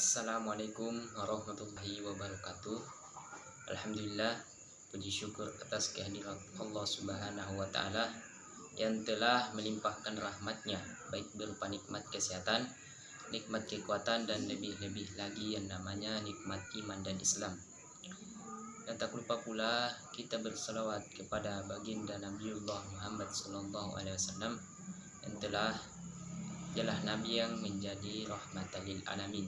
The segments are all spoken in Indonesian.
Assalamualaikum warahmatullahi wabarakatuh. Alhamdulillah, puji syukur atas kehadiran Allah Subhanahu wa Ta'ala yang telah melimpahkan rahmatnya, baik berupa nikmat kesehatan, nikmat kekuatan, dan lebih-lebih lagi yang namanya nikmat iman dan Islam. Dan tak lupa pula kita berselawat kepada baginda Nabiullah Muhammad SAW yang ialah Nabi yang menjadi rahmatan lil alamin.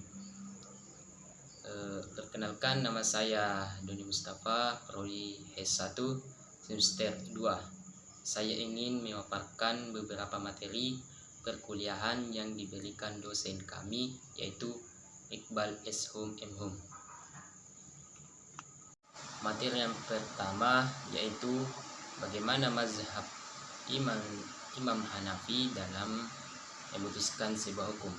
Perkenalkan, nama saya Doni Mustafa, Prodi S1 semester 2. Saya ingin memaparkan beberapa materi perkuliahan yang diberikan dosen kami, yaitu Iqbal S. Hum M. Hum. Materi yang pertama yaitu bagaimana mazhab Imam Hanafi dalam memutuskan sebuah hukum.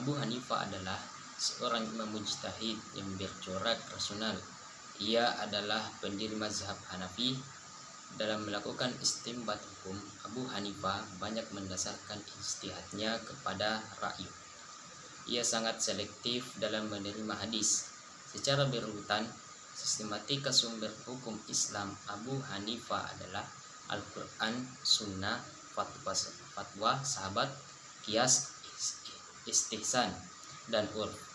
Abu Hanifah adalah seorang imam mujtahid yang bercorak rasional. Ia adalah pendiri mazhab Hanafi. Dalam melakukan istinbat hukum, Abu Hanifah banyak mendasarkan ijtihadnya kepada ra'yu. Ia sangat selektif dalam menerima hadis. Secara berurutan, sistematika sumber hukum Islam Abu Hanifah adalah Al-Quran, Sunnah, fatwa sahabat, qiyas, istihsan, dan urf.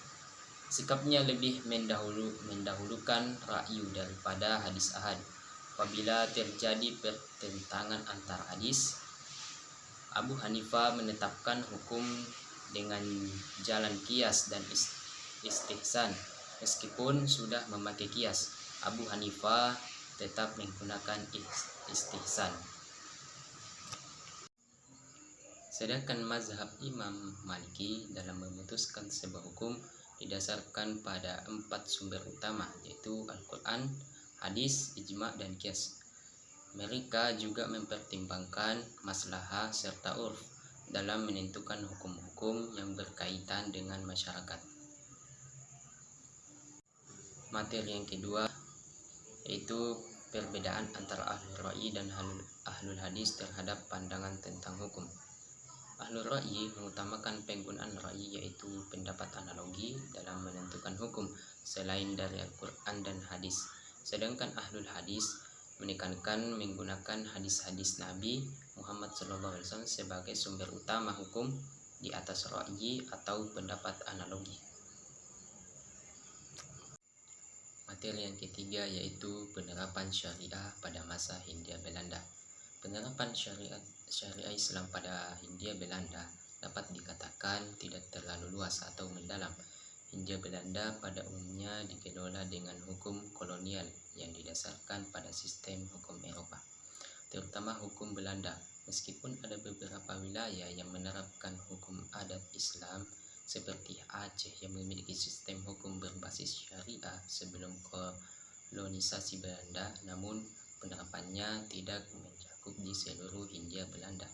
Sikapnya lebih mendahulukan ra'yu daripada hadis ahad. Apabila terjadi pertentangan antar hadis, Abu Hanifah menetapkan hukum dengan jalan qiyas dan istihsan. Meskipun sudah memakai qiyas, Abu Hanifah tetap menggunakan istihsan. Sedangkan mazhab Imam Maliki dalam memutuskan sebuah hukum didasarkan pada 4 sumber utama, yaitu Al-Quran, hadis, ijma, dan qiyas. Mereka juga mempertimbangkan maslahah serta urf dalam menentukan hukum-hukum yang berkaitan dengan masyarakat. Materi yang kedua yaitu perbedaan antara ahlul ra'yi dan ahlul hadis terhadap pandangan tentang hukum. Ahlul ra'yi mengutamakan penggunaan ra'yi, yaitu pendapat analogi dalam menentukan hukum selain dari Al-Quran dan hadis. Sedangkan ahlul hadis menekankan menggunakan hadis-hadis Nabi Muhammad SAW sebagai sumber utama hukum di atas ra'yi atau pendapat analogi. Materi yang ketiga yaitu penerapan syariah pada masa Hindia Belanda. Penerapan syariah Islam pada Hindia Belanda dapat dikatakan tidak terlalu luas atau mendalam. Hindia Belanda pada umumnya dikelola dengan hukum kolonial yang didasarkan pada sistem hukum Eropa, terutama hukum Belanda. Meskipun ada beberapa wilayah yang menerapkan hukum adat Islam seperti Aceh yang memiliki sistem hukum berbasis syariah sebelum kolonisasi Belanda, namun penerapannya tidak mencakup di seluruh Hindia Belanda.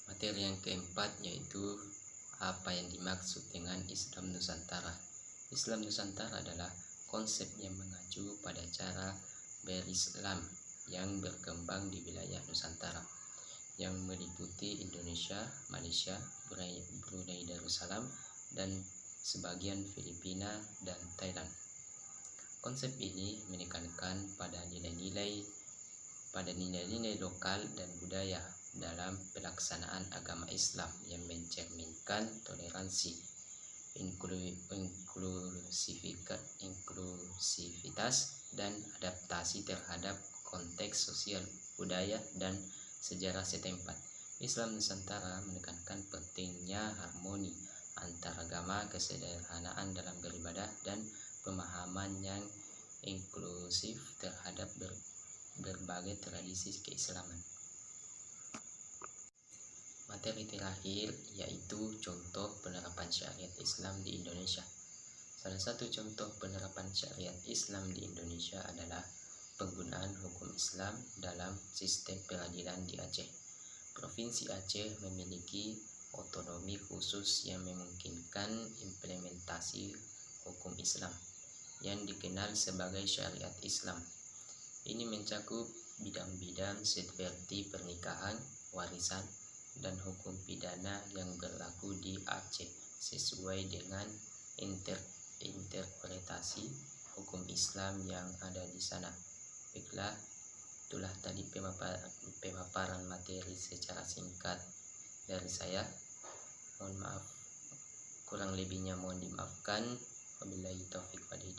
Materi yang keempat yaitu apa yang dimaksud dengan Islam Nusantara. Islam Nusantara adalah konsep yang mengacu pada cara berislam yang berkembang di wilayah Nusantara yang meliputi Indonesia, Malaysia, Brunei Darussalam, dan sebagian Filipina dan Thailand. Konsep ini menekankan pada nilai-nilai lokal dan budaya dalam pelaksanaan agama Islam yang mencerminkan toleransi, inklusivitas, dan adaptasi terhadap konteks sosial, budaya, dan sejarah setempat. Islam Nusantara menekankan pentingnya harmoni antar agama, kesederhanaan dalam beribadah, dan pemahaman yang inklusif terhadap berbagai tradisi keislaman. Materi terakhir yaitu contoh penerapan syariat Islam di Indonesia. Salah satu contoh penerapan syariat Islam di Indonesia adalah penggunaan hukum Islam dalam sistem peradilan di Aceh. Provinsi Aceh memiliki otonomi khusus yang memungkinkan implementasi hukum Islam yang dikenal sebagai syariat Islam. Ini mencakup bidang-bidang seperti pernikahan, warisan, dan hukum pidana yang berlaku berlaku di Aceh sesuai dengan interpretasi hukum Islam yang ada di sana. Baiklah, itulah tadi pemaparan materi secara singkat dari saya. Mohon maaf, kurang lebihnya mohon dimaafkan. Wabillahi taufiq wal hidayah.